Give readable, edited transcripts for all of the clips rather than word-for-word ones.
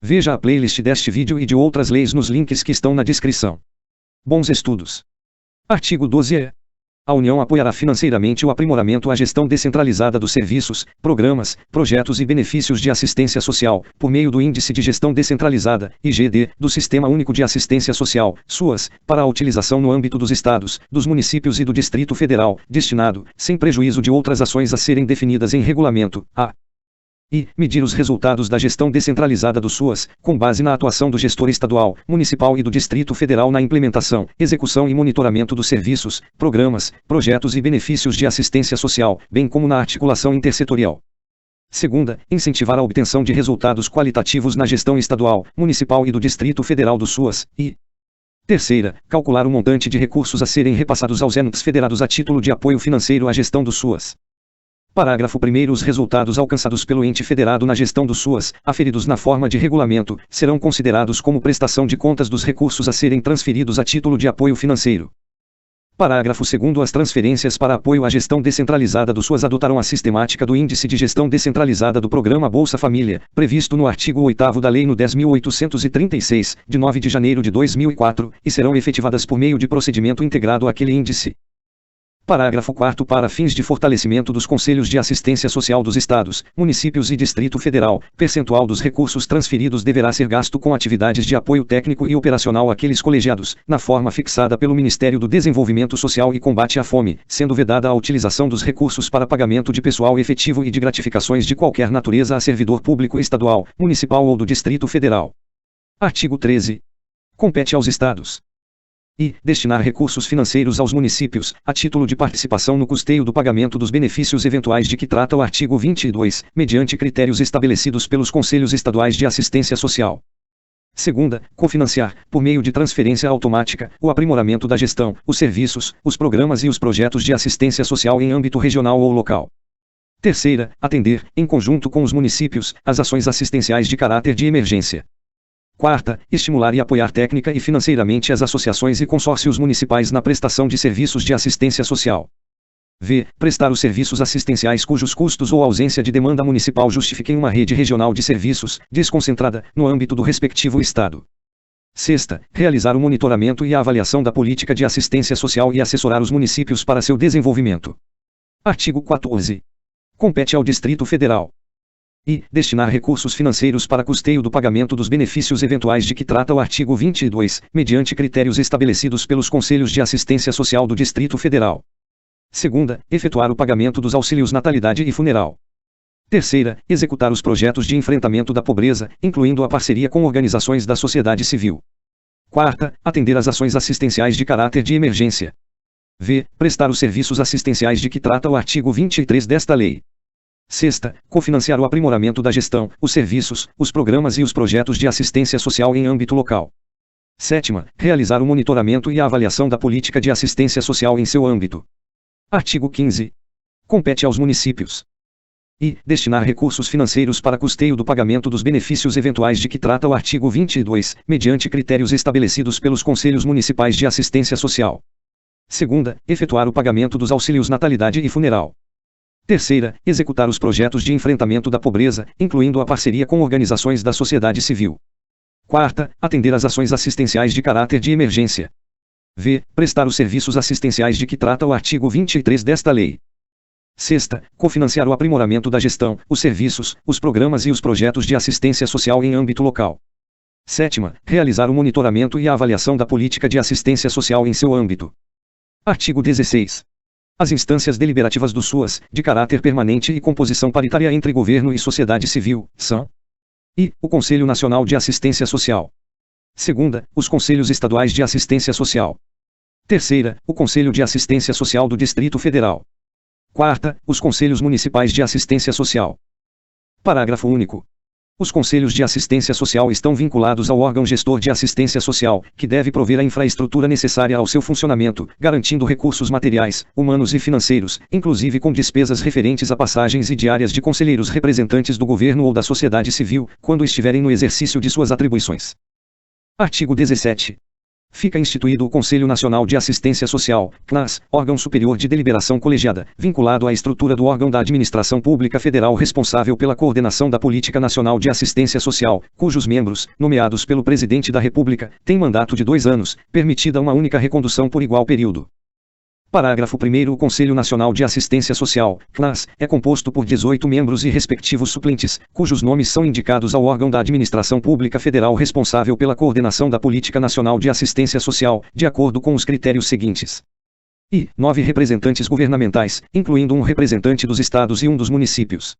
Veja a playlist deste vídeo e de outras leis nos links que estão na descrição. Bons estudos. Artigo 12-E. A União apoiará financeiramente o aprimoramento à gestão descentralizada dos serviços, programas, projetos e benefícios de assistência social, por meio do Índice de Gestão Descentralizada, IGD, do Sistema Único de Assistência Social, SUAS, para a utilização no âmbito dos estados, dos municípios e do Distrito Federal, destinado, sem prejuízo de outras ações a serem definidas em regulamento, e medir os resultados da gestão descentralizada do SUAS, com base na atuação do gestor estadual, municipal e do Distrito Federal na implementação, execução e monitoramento dos serviços, programas, projetos e benefícios de assistência social, bem como na articulação intersetorial. Segunda, incentivar a obtenção de resultados qualitativos na gestão estadual, municipal e do Distrito Federal do SUAS, e terceira, calcular o montante de recursos a serem repassados aos entes federados a título de apoio financeiro à gestão do SUAS. Parágrafo 1º. Os resultados alcançados pelo ente federado na gestão do SUAS, aferidos na forma de regulamento, serão considerados como prestação de contas dos recursos a serem transferidos a título de apoio financeiro. Parágrafo 2º. As transferências para apoio à gestão descentralizada do SUAS adotarão a sistemática do Índice de Gestão Descentralizada do Programa Bolsa Família, previsto no artigo 8º da Lei nº 10.836, de 9 de janeiro de 2004, e serão efetivadas por meio de procedimento integrado àquele índice. Parágrafo 4º. Para fins de fortalecimento dos Conselhos de Assistência Social dos Estados, Municípios e Distrito Federal, percentual dos recursos transferidos deverá ser gasto com atividades de apoio técnico e operacional àqueles colegiados, na forma fixada pelo Ministério do Desenvolvimento Social e Combate à Fome, sendo vedada a utilização dos recursos para pagamento de pessoal efetivo e de gratificações de qualquer natureza a servidor público estadual, municipal ou do Distrito Federal. Artigo 13. Compete aos Estados e destinar recursos financeiros aos municípios, a título de participação no custeio do pagamento dos benefícios eventuais de que trata o artigo 22, mediante critérios estabelecidos pelos Conselhos Estaduais de Assistência Social. Segunda, cofinanciar, por meio de transferência automática, o aprimoramento da gestão, os serviços, os programas e os projetos de assistência social em âmbito regional ou local. Terceira, atender, em conjunto com os municípios, as ações assistenciais de caráter de emergência. Quarta, estimular e apoiar técnica e financeiramente as associações e consórcios municipais na prestação de serviços de assistência social. V. Prestar os serviços assistenciais cujos custos ou ausência de demanda municipal justifiquem uma rede regional de serviços, desconcentrada, no âmbito do respectivo Estado. Sexta, realizar o monitoramento e a avaliação da política de assistência social e assessorar os municípios para seu desenvolvimento. Artigo 14. Compete ao Distrito Federal e destinar recursos financeiros para custeio do pagamento dos benefícios eventuais de que trata o artigo 22, mediante critérios estabelecidos pelos Conselhos de Assistência Social do Distrito Federal. Segunda, efetuar o pagamento dos auxílios natalidade e funeral. Terceira, executar os projetos de enfrentamento da pobreza, incluindo a parceria com organizações da sociedade civil. Quarta, atender às ações assistenciais de caráter de emergência. V. Prestar os serviços assistenciais de que trata o artigo 23 desta lei. Sexta, cofinanciar o aprimoramento da gestão, os serviços, os programas e os projetos de assistência social em âmbito local. Sétima, realizar o monitoramento e a avaliação da política de assistência social em seu âmbito. Artigo 15. Compete aos municípios e destinar recursos financeiros para custeio do pagamento dos benefícios eventuais de que trata o artigo 22, mediante critérios estabelecidos pelos Conselhos Municipais de Assistência Social. Segunda, efetuar o pagamento dos auxílios natalidade e funeral. Terceira, executar os projetos de enfrentamento da pobreza, incluindo a parceria com organizações da sociedade civil. Quarta, atender às ações assistenciais de caráter de emergência. V. Prestar os serviços assistenciais de que trata o artigo 23 desta lei. Sexta, cofinanciar o aprimoramento da gestão, os serviços, os programas e os projetos de assistência social em âmbito local. Sétima, realizar o monitoramento e a avaliação da política de assistência social em seu âmbito. Artigo 16. As instâncias deliberativas do SUAS, de caráter permanente e composição paritária entre governo e sociedade civil, são e o Conselho Nacional de Assistência Social. Segunda, os Conselhos Estaduais de Assistência Social. Terceira, o Conselho de Assistência Social do Distrito Federal. Quarta, os Conselhos Municipais de Assistência Social. Parágrafo único. Os Conselhos de Assistência Social estão vinculados ao órgão gestor de assistência social, que deve prover a infraestrutura necessária ao seu funcionamento, garantindo recursos materiais, humanos e financeiros, inclusive com despesas referentes a passagens e diárias de conselheiros representantes do governo ou da sociedade civil, quando estiverem no exercício de suas atribuições. Artigo 17. Fica instituído o Conselho Nacional de Assistência Social, CNAS, órgão superior de deliberação colegiada, vinculado à estrutura do órgão da Administração Pública Federal responsável pela coordenação da Política Nacional de Assistência Social, cujos membros, nomeados pelo Presidente da República, têm mandato de 2 anos, permitida uma única recondução por igual período. Parágrafo 1º. O Conselho Nacional de Assistência Social, CNAS, é composto por 18 membros e respectivos suplentes, cujos nomes são indicados ao órgão da Administração Pública Federal responsável pela coordenação da Política Nacional de Assistência Social, de acordo com os critérios seguintes. E 9 representantes governamentais, incluindo um representante dos estados e um dos municípios.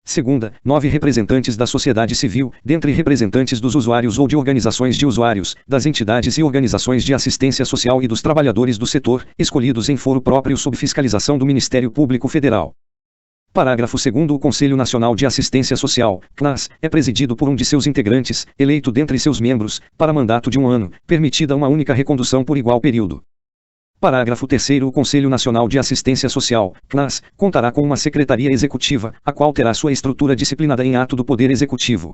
Segunda, 9 representantes da sociedade civil, dentre representantes dos usuários ou de organizações de usuários, das entidades e organizações de assistência social e dos trabalhadores do setor, escolhidos em foro próprio sob fiscalização do Ministério Público Federal. Parágrafo 2º. O Conselho Nacional de Assistência Social, CNAS, é presidido por um de seus integrantes, eleito dentre seus membros, para mandato de 1 ano, permitida uma única recondução por igual período. Parágrafo 3º. O Conselho Nacional de Assistência Social, CNAS, contará com uma secretaria executiva, a qual terá sua estrutura disciplinada em ato do Poder Executivo.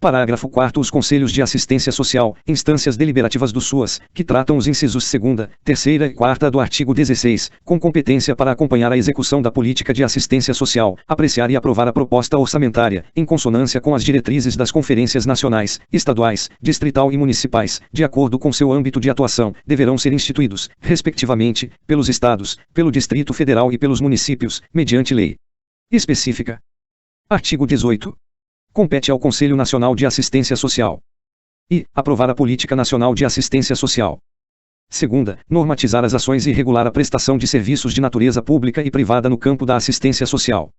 Parágrafo 4º. Os Conselhos de Assistência Social, instâncias deliberativas do SUAS, que tratam os incisos 2ª, 3ª e 4ª do artigo 16, com competência para acompanhar a execução da política de assistência social, apreciar e aprovar a proposta orçamentária, em consonância com as diretrizes das conferências nacionais, estaduais, distrital e municipais, de acordo com seu âmbito de atuação, deverão ser instituídos, respectivamente, pelos estados, pelo Distrito Federal e pelos municípios, mediante lei específica. Artigo 18. Compete ao Conselho Nacional de Assistência Social. E aprovar a Política Nacional de Assistência Social. Segunda, normatizar as ações e regular a prestação de serviços de natureza pública e privada no campo da assistência social.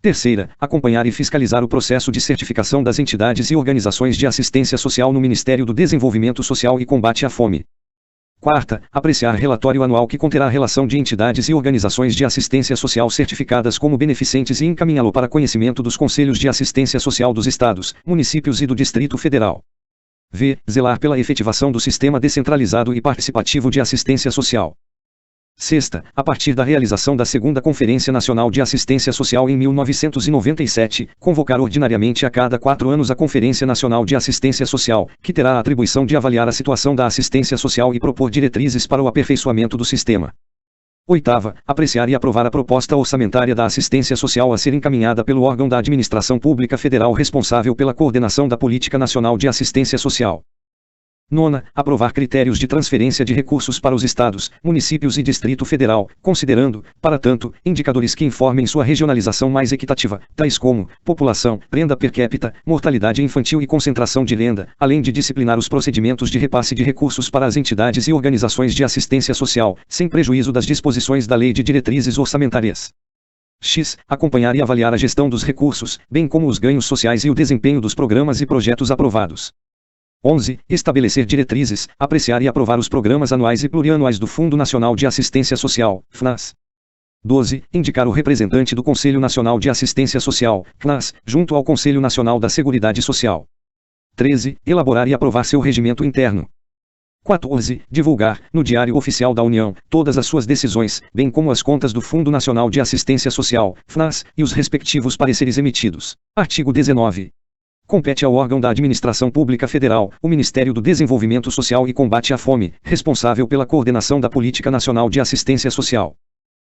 Terceira, acompanhar e fiscalizar o processo de certificação das entidades e organizações de assistência social no Ministério do Desenvolvimento Social e Combate à Fome. Quarta, apreciar relatório anual que conterá a relação de entidades e organizações de assistência social certificadas como beneficentes e encaminhá-lo para conhecimento dos Conselhos de Assistência Social dos Estados, Municípios e do Distrito Federal. V. Zelar pela efetivação do sistema descentralizado e participativo de assistência social. Sexta, a partir da realização da segunda Conferência Nacional de Assistência Social em 1997, convocar ordinariamente a cada 4 anos a Conferência Nacional de Assistência Social, que terá a atribuição de avaliar a situação da assistência social e propor diretrizes para o aperfeiçoamento do sistema. Oitava, apreciar e aprovar a proposta orçamentária da assistência social a ser encaminhada pelo órgão da Administração Pública Federal responsável pela coordenação da Política Nacional de Assistência Social. Nona, aprovar critérios de transferência de recursos para os estados, municípios e Distrito Federal, considerando, para tanto, indicadores que informem sua regionalização mais equitativa, tais como população, renda per capita, mortalidade infantil e concentração de renda, além de disciplinar os procedimentos de repasse de recursos para as entidades e organizações de assistência social, sem prejuízo das disposições da Lei de Diretrizes Orçamentárias. X. Acompanhar e avaliar a gestão dos recursos, bem como os ganhos sociais e o desempenho dos programas e projetos aprovados. 11. Estabelecer diretrizes, apreciar e aprovar os programas anuais e plurianuais do Fundo Nacional de Assistência Social, FNAS. 12. Indicar o representante do Conselho Nacional de Assistência Social, CNAS, junto ao Conselho Nacional da Seguridade Social. 13. Elaborar e aprovar seu regimento interno. 14. Divulgar, no Diário Oficial da União, todas as suas decisões, bem como as contas do Fundo Nacional de Assistência Social, FNAS, e os respectivos pareceres emitidos. Artigo 19. Compete ao órgão da Administração Pública Federal, o Ministério do Desenvolvimento Social e Combate à Fome, responsável pela coordenação da Política Nacional de Assistência Social.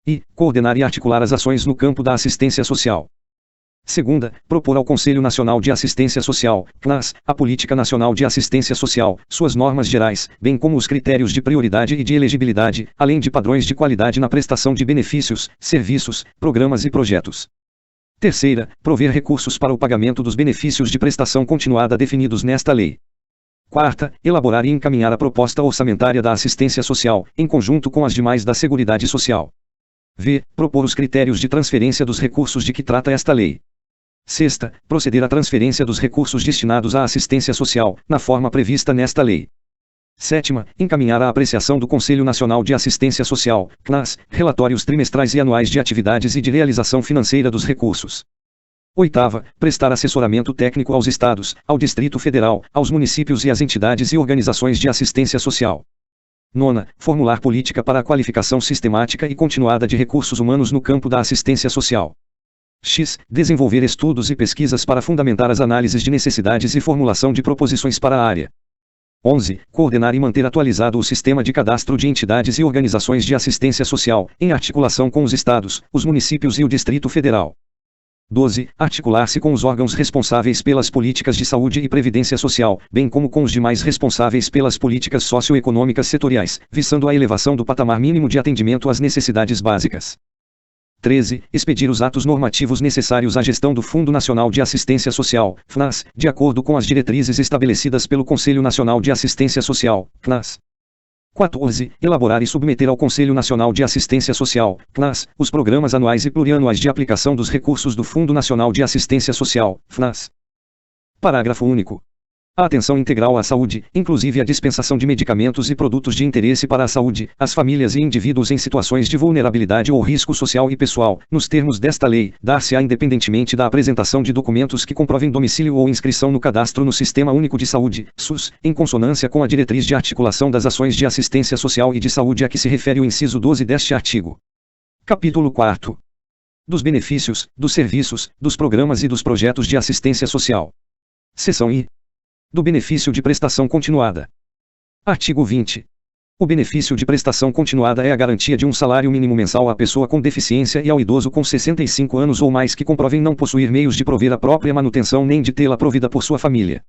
E coordenar e articular as ações no campo da assistência social. Segunda, propor ao Conselho Nacional de Assistência Social, CNAS, a Política Nacional de Assistência Social, suas normas gerais, bem como os critérios de prioridade e de elegibilidade, além de padrões de qualidade na prestação de benefícios, serviços, programas e projetos. Terceira, prover recursos para o pagamento dos benefícios de prestação continuada definidos nesta lei. Quarta, elaborar e encaminhar a proposta orçamentária da assistência social, em conjunto com as demais da Seguridade Social. V. Propor os critérios de transferência dos recursos de que trata esta lei. Sexta, proceder à transferência dos recursos destinados à assistência social, na forma prevista nesta lei. Sétima, encaminhar à apreciação do Conselho Nacional de Assistência Social, CNAS, relatórios trimestrais e anuais de atividades e de realização financeira dos recursos. Oitava, prestar assessoramento técnico aos estados, ao Distrito Federal, aos municípios e às entidades e organizações de assistência social. Nona, formular política para a qualificação sistemática e continuada de recursos humanos no campo da assistência social. X. Desenvolver estudos e pesquisas para fundamentar as análises de necessidades e formulação de proposições para a área. 11. Coordenar e manter atualizado o sistema de cadastro de entidades e organizações de assistência social, em articulação com os estados, os municípios e o Distrito Federal. 12. Articular-se com os órgãos responsáveis pelas políticas de saúde e previdência social, bem como com os demais responsáveis pelas políticas socioeconômicas setoriais, visando a elevação do patamar mínimo de atendimento às necessidades básicas. 13. Expedir os atos normativos necessários à gestão do Fundo Nacional de Assistência Social, FNAS, de acordo com as diretrizes estabelecidas pelo Conselho Nacional de Assistência Social, CNAS. 14. Elaborar e submeter ao Conselho Nacional de Assistência Social, CNAS, os programas anuais e plurianuais de aplicação dos recursos do Fundo Nacional de Assistência Social, FNAS. Parágrafo único. A atenção integral à saúde, inclusive a dispensação de medicamentos e produtos de interesse para a saúde, às famílias e indivíduos em situações de vulnerabilidade ou risco social e pessoal, nos termos desta lei, dar-se-á independentemente da apresentação de documentos que comprovem domicílio ou inscrição no cadastro no Sistema Único de Saúde, SUS, em consonância com a diretriz de articulação das ações de assistência social e de saúde a que se refere o inciso 12 deste artigo. Capítulo 4. Dos benefícios, dos serviços, dos programas e dos projetos de assistência social. Seção I. Do benefício de prestação continuada. Artigo 20. O benefício de prestação continuada é a garantia de um salário mínimo mensal à pessoa com deficiência e ao idoso com 65 anos ou mais que comprovem não possuir meios de prover a própria manutenção nem de tê-la provida por sua família.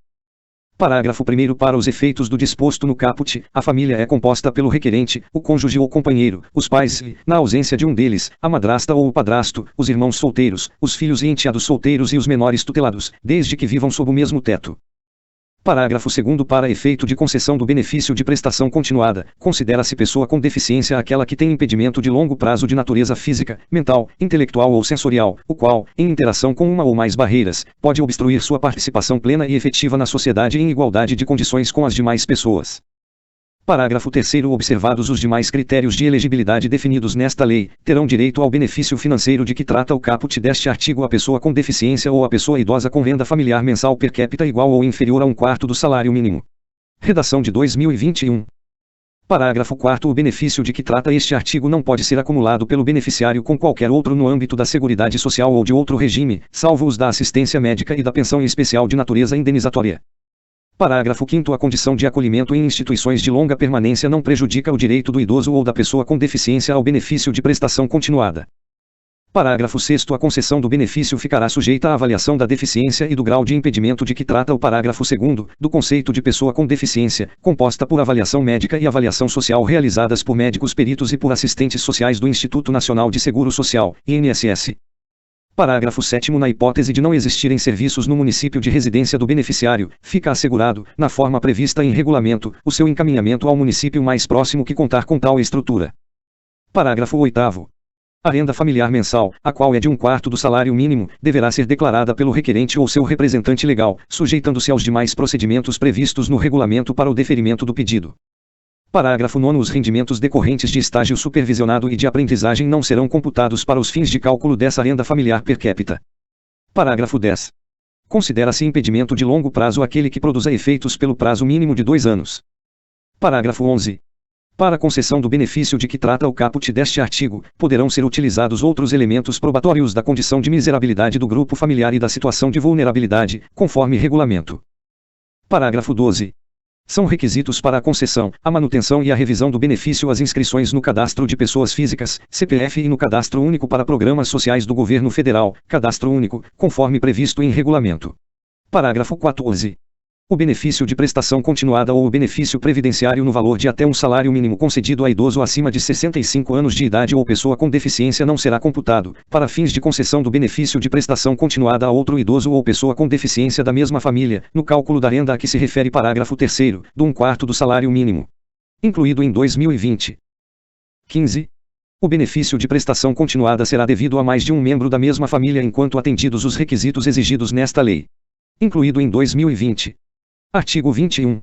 Parágrafo 1º. Para os efeitos do disposto no caput, a família é composta pelo requerente, o cônjuge ou companheiro, os pais e, na ausência de um deles, a madrasta ou o padrasto, os irmãos solteiros, os filhos e enteados solteiros e os menores tutelados, desde que vivam sob o mesmo teto. Parágrafo 2º. Para efeito de concessão do benefício de prestação continuada, considera-se pessoa com deficiência aquela que tem impedimento de longo prazo de natureza física, mental, intelectual ou sensorial, o qual, em interação com uma ou mais barreiras, pode obstruir sua participação plena e efetiva na sociedade em igualdade de condições com as demais pessoas. Parágrafo 3º. Observados os demais critérios de elegibilidade definidos nesta lei, terão direito ao benefício financeiro de que trata o caput deste artigo a pessoa com deficiência ou a pessoa idosa com renda familiar mensal per capita igual ou inferior a 1/4 do salário mínimo. Redação de 2021. Parágrafo 4º. O benefício de que trata este artigo não pode ser acumulado pelo beneficiário com qualquer outro no âmbito da Seguridade Social ou de outro regime, salvo os da assistência médica e da pensão especial de natureza indenizatória. Parágrafo 5º. A condição de acolhimento em instituições de longa permanência não prejudica o direito do idoso ou da pessoa com deficiência ao benefício de prestação continuada. Parágrafo 6º. A concessão do benefício ficará sujeita à avaliação da deficiência e do grau de impedimento de que trata o parágrafo 2º, do conceito de pessoa com deficiência, composta por avaliação médica e avaliação social realizadas por médicos peritos e por assistentes sociais do Instituto Nacional de Seguro Social, INSS. Parágrafo 7º. Na hipótese de não existirem serviços no município de residência do beneficiário, fica assegurado, na forma prevista em regulamento, o seu encaminhamento ao município mais próximo que contar com tal estrutura. Parágrafo 8º. A renda familiar mensal, a qual é de 1/4 do salário mínimo, deverá ser declarada pelo requerente ou seu representante legal, sujeitando-se aos demais procedimentos previstos no regulamento para o deferimento do pedido. Parágrafo 9º. Os rendimentos decorrentes de estágio supervisionado e de aprendizagem não serão computados para os fins de cálculo dessa renda familiar per capita. Parágrafo 10. Considera-se impedimento de longo prazo aquele que produza efeitos pelo prazo mínimo de 2 anos. Parágrafo 11. Para a concessão do benefício de que trata o caput deste artigo, poderão ser utilizados outros elementos probatórios da condição de miserabilidade do grupo familiar e da situação de vulnerabilidade, conforme regulamento. Parágrafo 12. São requisitos para a concessão, a manutenção e a revisão do benefício as inscrições no Cadastro de Pessoas Físicas, CPF e no Cadastro Único para Programas Sociais do Governo Federal, Cadastro Único, conforme previsto em regulamento. Parágrafo 14. O benefício de prestação continuada ou o benefício previdenciário no valor de até um salário mínimo concedido a idoso acima de 65 anos de idade ou pessoa com deficiência não será computado, para fins de concessão do benefício de prestação continuada a outro idoso ou pessoa com deficiência da mesma família, no cálculo da renda a que se refere parágrafo 3º, do 1/4 do salário mínimo. Incluído em 2020. 15. O benefício de prestação continuada será devido a mais de um membro da mesma família enquanto atendidos os requisitos exigidos nesta lei. Incluído em 2020. Artigo 21.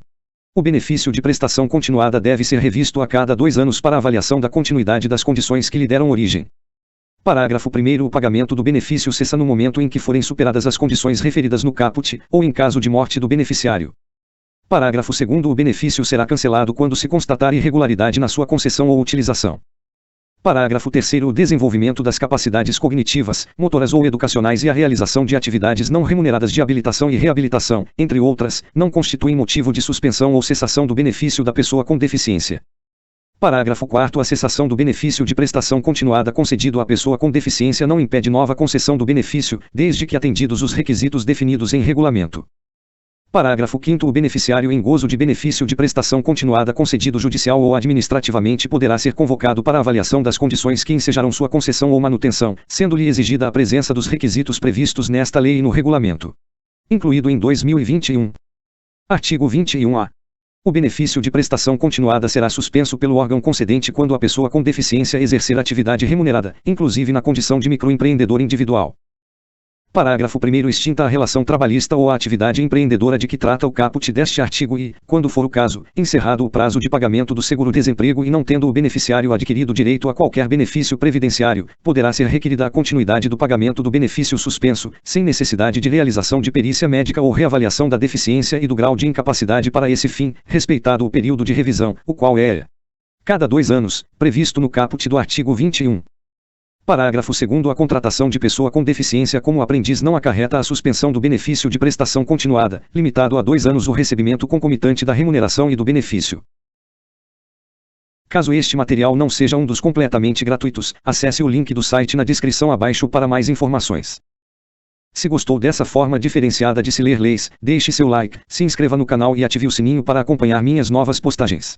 O benefício de prestação continuada deve ser revisto a cada 2 anos para avaliação da continuidade das condições que lhe deram origem. Parágrafo 1º. O pagamento do benefício cessa no momento em que forem superadas as condições referidas no caput, ou em caso de morte do beneficiário. Parágrafo 2º. O benefício será cancelado quando se constatar irregularidade na sua concessão ou utilização. Parágrafo 3º. O desenvolvimento das capacidades cognitivas, motoras ou educacionais e a realização de atividades não remuneradas de habilitação e reabilitação, entre outras, não constituem motivo de suspensão ou cessação do benefício da pessoa com deficiência. Parágrafo 4º. A cessação do benefício de prestação continuada concedido à pessoa com deficiência não impede nova concessão do benefício, desde que atendidos os requisitos definidos em regulamento. Parágrafo 5º. O beneficiário em gozo de benefício de prestação continuada concedido judicial ou administrativamente poderá ser convocado para avaliação das condições que ensejarão sua concessão ou manutenção, sendo-lhe exigida a presença dos requisitos previstos nesta lei e no regulamento. Incluído em 2021. Artigo 21-A. O benefício de prestação continuada será suspenso pelo órgão concedente quando a pessoa com deficiência exercer atividade remunerada, inclusive na condição de microempreendedor individual. Parágrafo 1º. Extinta a relação trabalhista ou a atividade empreendedora de que trata o caput deste artigo e, quando for o caso, encerrado o prazo de pagamento do seguro-desemprego e não tendo o beneficiário adquirido direito a qualquer benefício previdenciário, poderá ser requerida a continuidade do pagamento do benefício suspenso, sem necessidade de realização de perícia médica ou reavaliação da deficiência e do grau de incapacidade para esse fim, respeitado o período de revisão, o qual é cada 2 anos, previsto no caput do artigo 21. Parágrafo 2º. A contratação de pessoa com deficiência como aprendiz não acarreta a suspensão do benefício de prestação continuada, limitado a 2 anos o recebimento concomitante da remuneração e do benefício. Caso este material não seja um dos completamente gratuitos, acesse o link do site na descrição abaixo para mais informações. Se gostou dessa forma diferenciada de se ler leis, deixe seu like, se inscreva no canal e ative o sininho para acompanhar minhas novas postagens.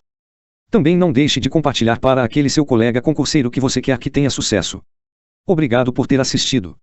Também não deixe de compartilhar para aquele seu colega concurseiro que você quer que tenha sucesso. Obrigado por ter assistido.